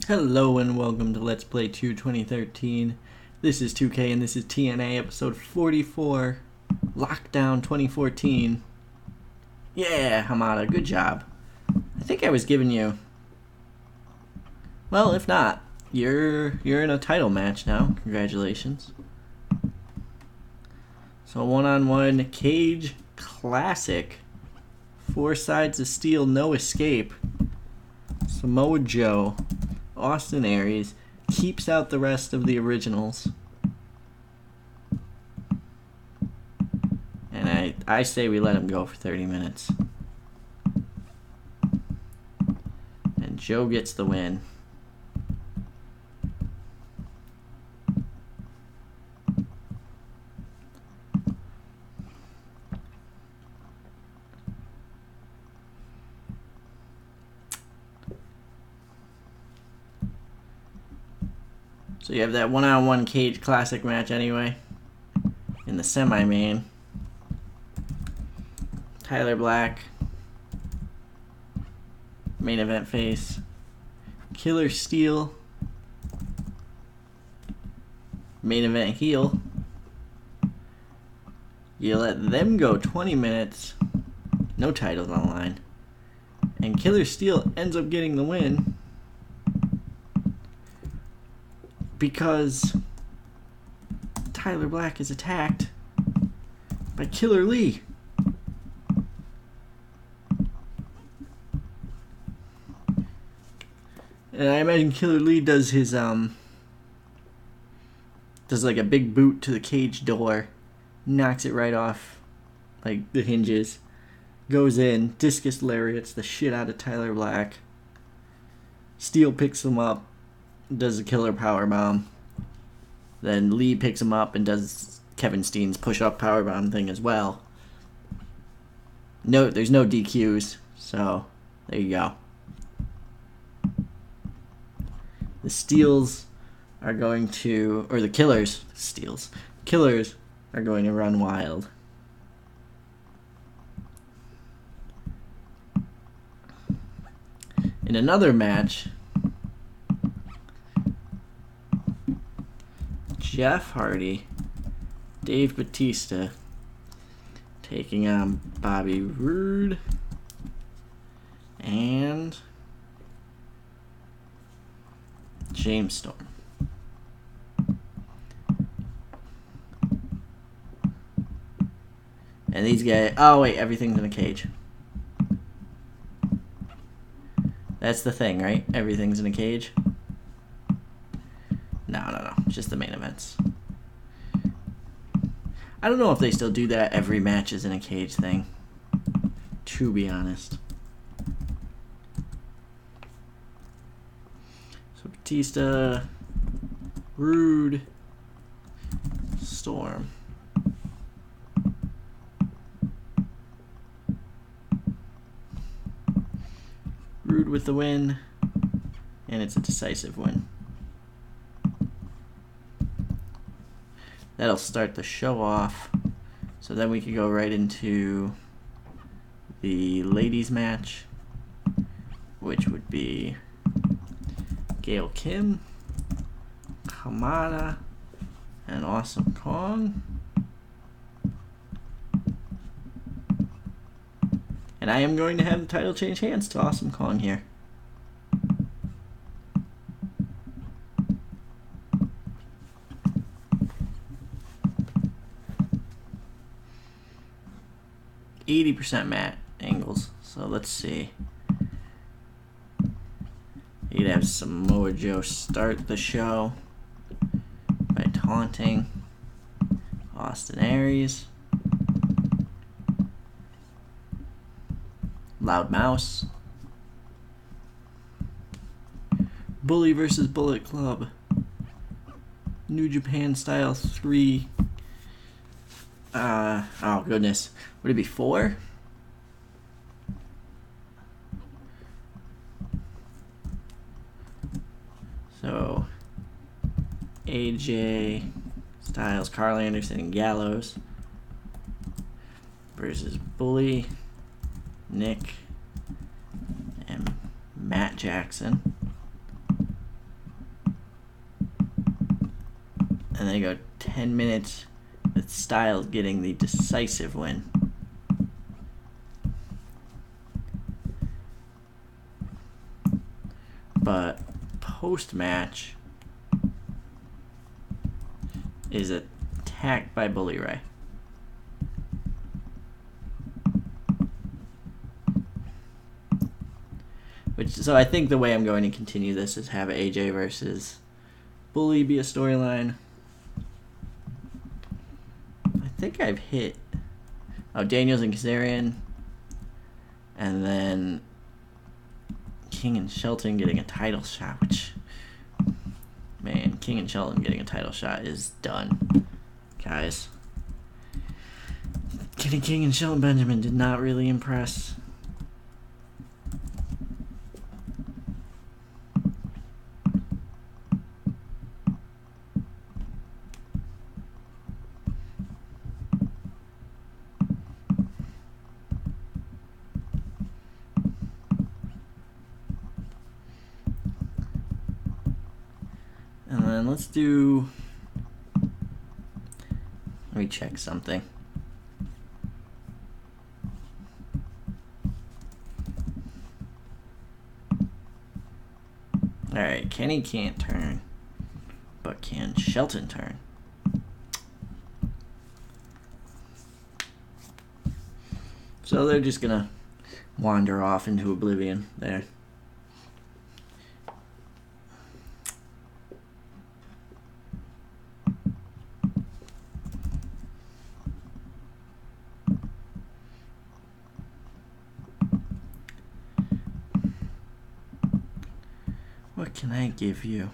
Hello and welcome to Let's Play TEW 2013. This is 2K and this is TNA episode 44, Lockdown 2014. Yeah, Hamada, good job. I think I was giving you... Well, if not, you're in a title match now. Congratulations. So one-on-one cage classic. 4 sides of steel, no escape. Samoa Joe, Austin Aries, keeps out the rest of the originals. And I say we let him go for 30 minutes. And Joe gets the win. So you have that one-on-one cage classic match anyway. In the semi-main. Tyler Black. Main event face. Killer Steel. Main event heel. You let them go 20 minutes. No titles on the line. And Killer Steel ends up getting the win. Because Tyler Black is attacked by Killer Lee. And I imagine Killer Lee does his does like a big boot to the cage door, knocks it right off like the hinges, goes in, discus lariats the shit out of Tyler Black. Steel picks him up, does a killer powerbomb. Then Lee picks him up and does Kevin Steen's push-up powerbomb thing as well. No, there's no DQs, so there you go. The Steels are going to, or the Killers, Killers are going to run wild. In another match, Jeff Hardy, Dave Batista, taking on Bobby Roode and James Storm. And these guys... Oh, wait, everything's in a cage. That's the thing, right? Everything's in a cage? No. Just the main events. I don't know if they still do that every match is in a cage thing. To be honest. So Batista, Roode, Storm. Roode with the win. And it's a decisive win. That'll start the show off. So then we can go right into the ladies match, which would be Gail Kim, Hamada, and Awesome Kong. And I am going to have the title change hands to Awesome Kong here. %, Matt angles. So let's see. You'd have Samoa Joe start the show by taunting Austin Aries. Loud Mouse. Bully versus Bullet Club. New Japan Style 3. Oh goodness. Would it be 4? So, AJ Styles, Carl Anderson, and Gallows versus Bully, Nick, and Matt Jackson. And they go 10 minutes with Styles getting the decisive win. But post-match is attacked by Bully Ray. So I think the way I'm going to continue this is have AJ versus Bully be a storyline. I think I've hit Daniels and Kazarian, and then King and Shelton getting a title shot, which, man, King and Shelton getting a title shot is done, guys. Kenny King and Shelton Benjamin did not really impress. And then let's do, let me check something. Alright, Kenny can't turn, but can Shelton turn? So they're just gonna wander off into oblivion there. What can I give you?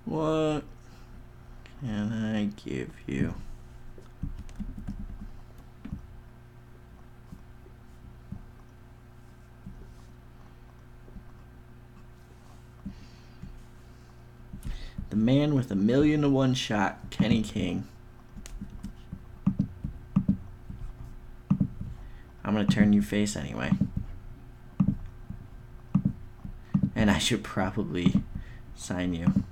What can I give you? The man with 1,000,000 to 1 shot, Kenny King. I'm gonna turn you face anyway. And I should probably sign you.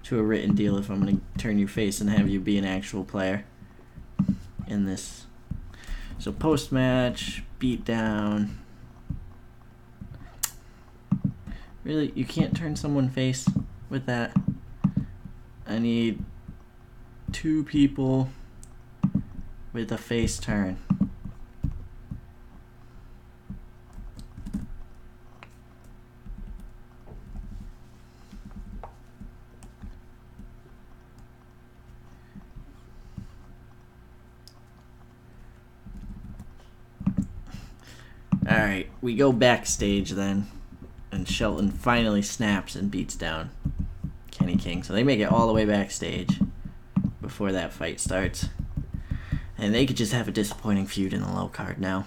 To a written deal if I'm gonna turn you face and have you be an actual player in this. So post-match, beatdown. Really, you can't turn someone face with that? I need 2 people with a face turn. Alright, we go backstage then. And Shelton finally snaps and beats down Kenny King. So they make it all the way backstage before that fight starts. And they could just have a disappointing feud in the low card now.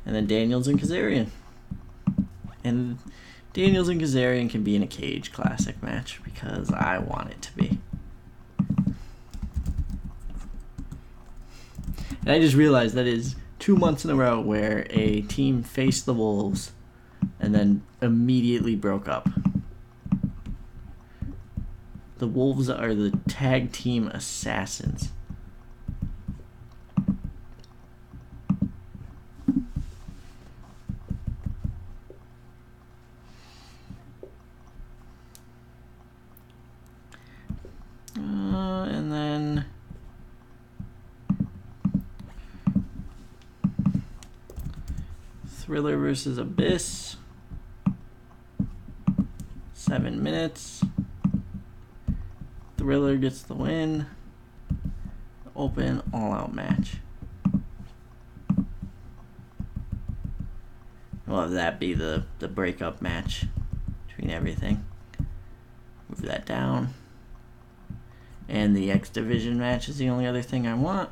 And then Daniels and Kazarian. And Daniels and Kazarian can be in a cage classic match because I want it to be. And I just realized that is 2 months in a row where a team faced the Wolves and then immediately broke up. The Wolves are the tag team assassins. And then Thriller versus Abyss. 7 minutes. Thriller gets the win. Open all-out match. We'll have that be the breakup match between everything. Move that down. And the X Division match is the only other thing I want.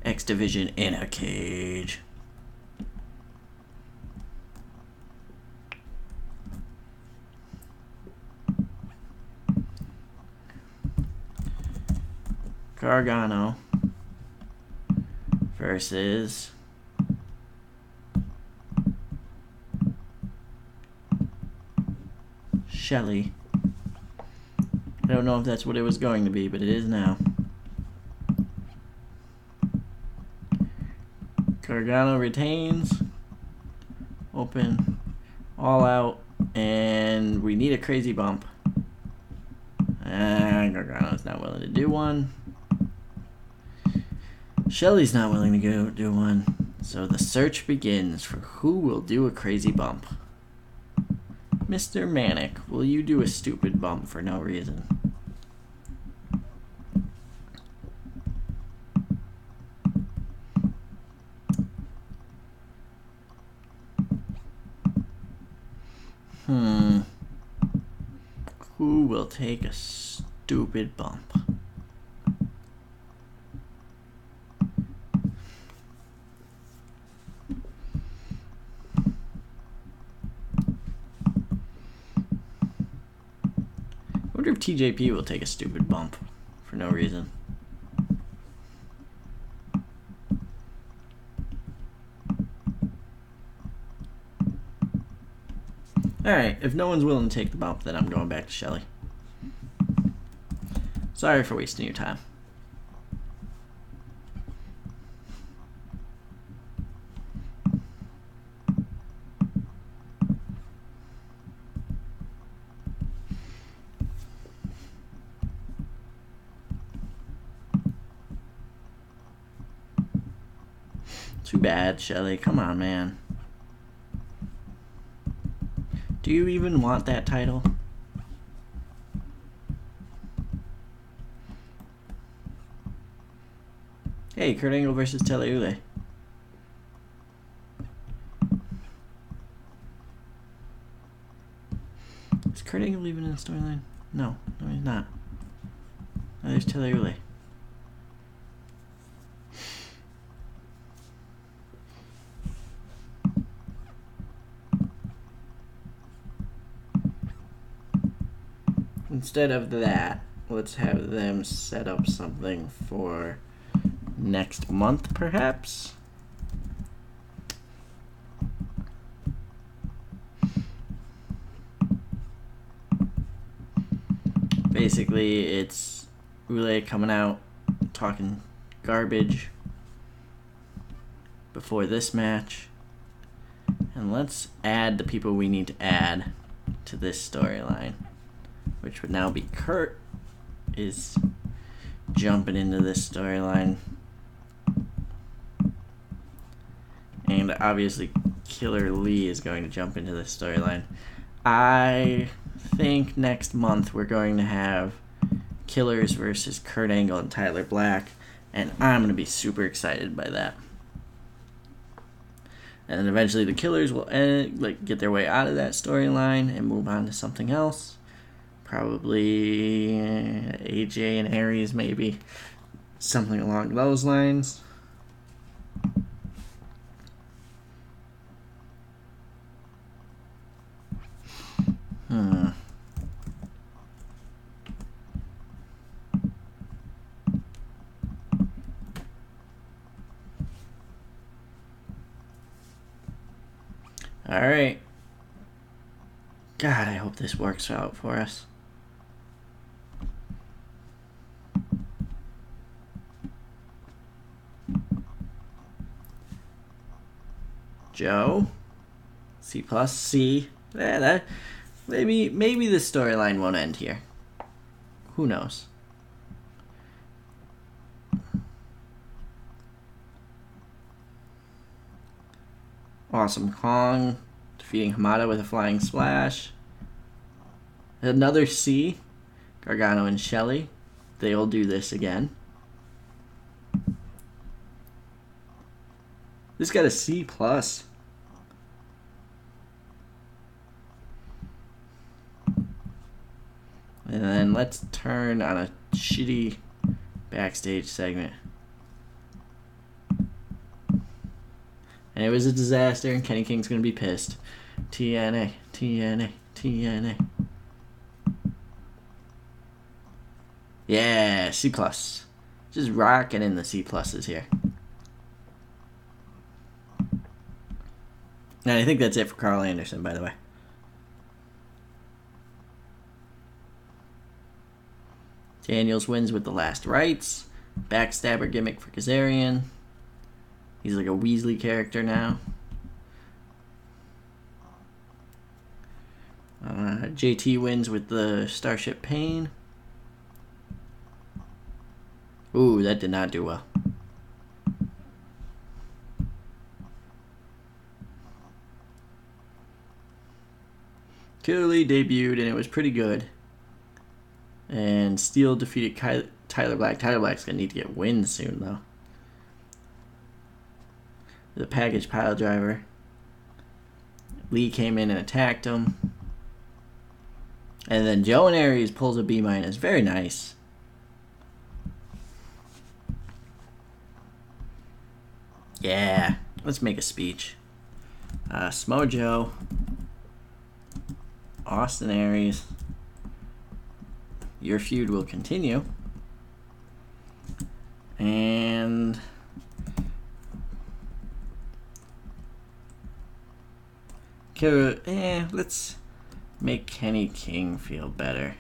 X X Division in a cage. Gargano versus Shelly. I don't know if that's what it was going to be, but it is now. Gargano retains. Open. All out. And we need a crazy bump. Gargano's not willing to do one. Shelly's not willing to go do one. So the search begins for who will do a crazy bump. Mr. Manic, will you do a stupid bump for no reason? Who will take a stupid bump? I wonder if TJP will take a stupid bump for no reason. Alright, if no one's willing to take the bump, then I'm going back to Shelly. Sorry for wasting your time. Too bad, Shelly. Come on, man. Do you even want that title? Hey, Kurt Angle versus TEW. Is Kurt Angle even in the storyline? No, he's not. Oh, there's TEW. Instead of that, let's have them set up something for next month, perhaps? Basically, it's Ule coming out, talking garbage before this match. And let's add the people we need to add to this storyline, which would now be Kurt is jumping into this storyline. And obviously Killer Lee is going to jump into this storyline. I think next month we're going to have Killers versus Kurt Angle and Tyler Black, and I'm going to be super excited by that. And then eventually the Killers will get their way out of that storyline and move on to something else. Probably AJ and Aries, maybe. Something along those lines. Alright. God, I hope this works out for us. Joe, C plus C. Maybe this storyline won't end here. Who knows? Awesome Kong defeating Hamada with a flying splash. Another C. Gargano and Shelly. They'll do this again. This got a C plus. And then let's turn on a shitty backstage segment. And it was a disaster, and Kenny King's going to be pissed. TNA, TNA, TNA. Yeah, C+. Just rocking in the C pluses here. And I think that's it for Carl Anderson, by the way. Daniels wins with the last rites. Backstabber gimmick for Kazarian. He's like a Weasley character now. JT wins with the Starship Pain. Ooh, that did not do well. Killer debuted, and it was pretty good. And Steele defeated Tyler Black. Tyler Black's going to need to get wins soon, though. The package pile driver. Lee came in and attacked him. And then Joe and Aries pulls a B-. Very nice. Yeah. Let's make a speech. Smojo. Austin Aries. Your feud will continue. And let's make Kenny King feel better.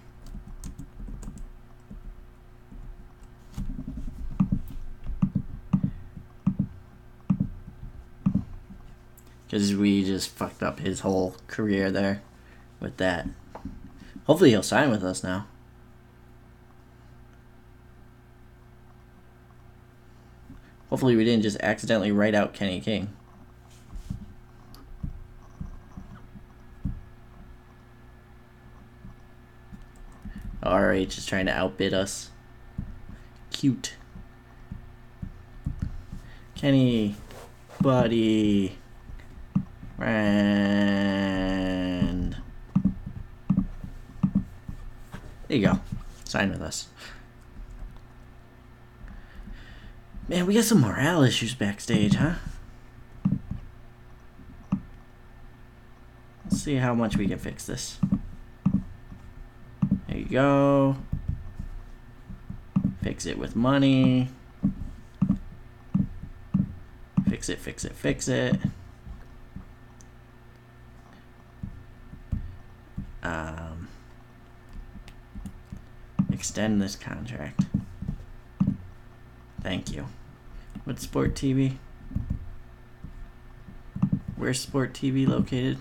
Because we just fucked up his whole career there with that. Hopefully he'll sign with us now. Hopefully we didn't just accidentally write out Kenny King. RH is trying to outbid us. Cute. Kenny, buddy, friend. There you go. Sign with us. Man, we got some morale issues backstage, huh? Let's see how much we can fix this. There you go. Fix it with money. Fix it, fix it, fix it. Extend this contract. Thank you. What's Sport TV? Where's Sport TV located?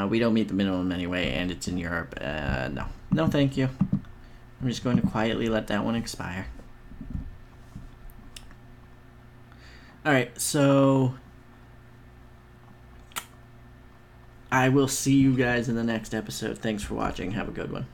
We don't meet the minimum anyway, and it's in Europe. No. No, thank you. I'm just going to quietly let that one expire. Alright, so I will see you guys in the next episode. Thanks for watching. Have a good one.